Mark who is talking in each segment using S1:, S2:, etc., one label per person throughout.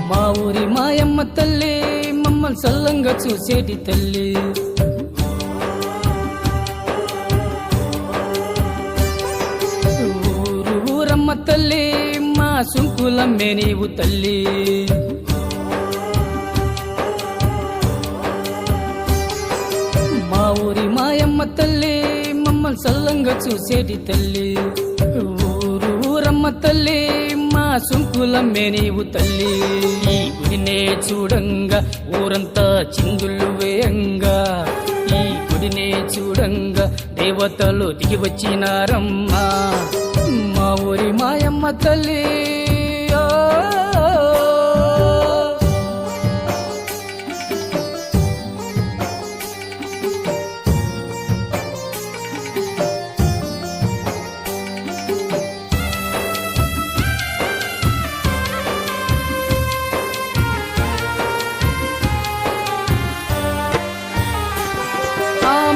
S1: మా ఊరి మాయమ్మ తల్లి మమ్మల్ని సల్లంగా చూసేటి తల్లి. ఊరమ్మ తల్లి మా సుంకులమ్మే నీవు తల్లి. మా ఊరి మాయమ్మ తల్లి మమ్మల్ని సల్లంగా చూసేటి తల్లి. ఊరమ్మ తల్లి మా సుంకులమ్మే నీవు తల్లి. ఈ గుడినే చూడంగా ఊరంతా చిందులు వేయంగా, ఈ గుడినే చూడంగా దేవతలు దిగి వచ్చినారమ్మా. మా ఊరి మాయమ్మ తల్లి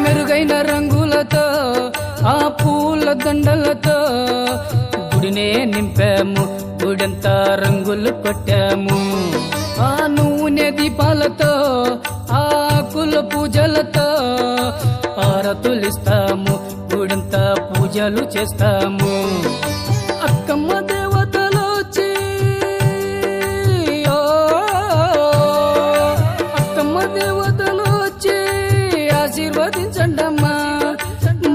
S1: మెరుగైన రంగులతో ఆ పూల దండలతో గుడినే నింపాము, గుడంతా రంగులు కొట్టాము. ఆ నూనె దీపాలతో ఆకుల పూజలతో ఆరతులిస్తాము, గుడంతా పూజలు చేస్తాము. అక్కమ్మ దేవతలు వచ్చి అక్కమ్మ దేవతలు వచ్చి ఆశీర్వదించండమ్మా.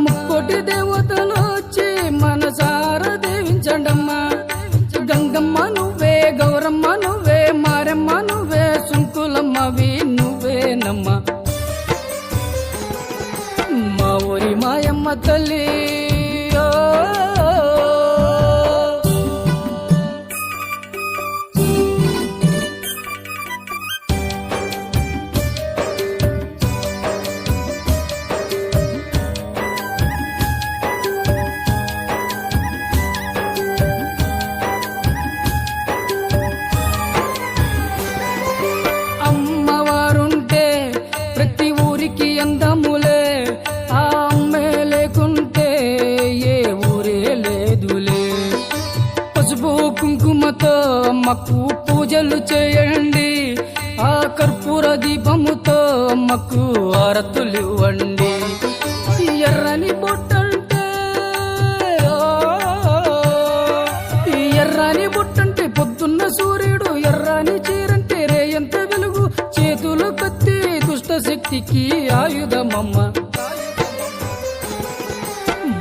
S1: ముక్కోటి దేవతలు వచ్చి మనసారా దేవించండమ్మా. గంగమ్మ నువ్వే, గౌరమ్మ నువ్వే, మారమ్మ నువ్వే, సుంకులమ్మవి నువ్వేనమ్మా. మా ఊరి మాయమ్మ తల్లి అందములే. ఆ అమ్మే లేకుంటే ఏ ఊరే లేదులే. పసుపు కుంకుమతో అమ్మకు పూజలు చేయండి, ఆ కర్పూర దీపముతో అమ్మకు ఆరతులివ్వండి. ఎర్రని బొట్టంటే ఎర్రని బొట్టంటే పొద్దున్న సూర్యుడు, ఎర్రని చీరంటే రేయంత వెలుగు, చేతులు కత్తి దుష్ట శక్తికి ఆయుధమమ్మ.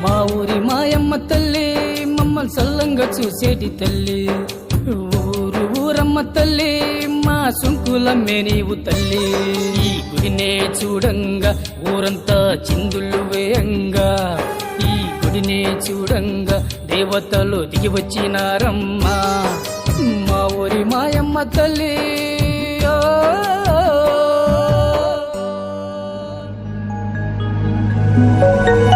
S1: మా ఊరి మాయమ్మ తల్లి మమ్మల్ని సల్లంగా చూసేటి తల్లి. ఊరమ్మ తల్లి మా సుంకులమ్మే నీవు తల్లి. ఈ గుడినే చూడంగా ఊరంతా చిందులు వేయంగా, ఈ గుడినే చూడంగా దేవతలు దిగి వచ్చినారమ్మా. మా ఊరి మాయమ్మ తల్లి
S2: Thank you.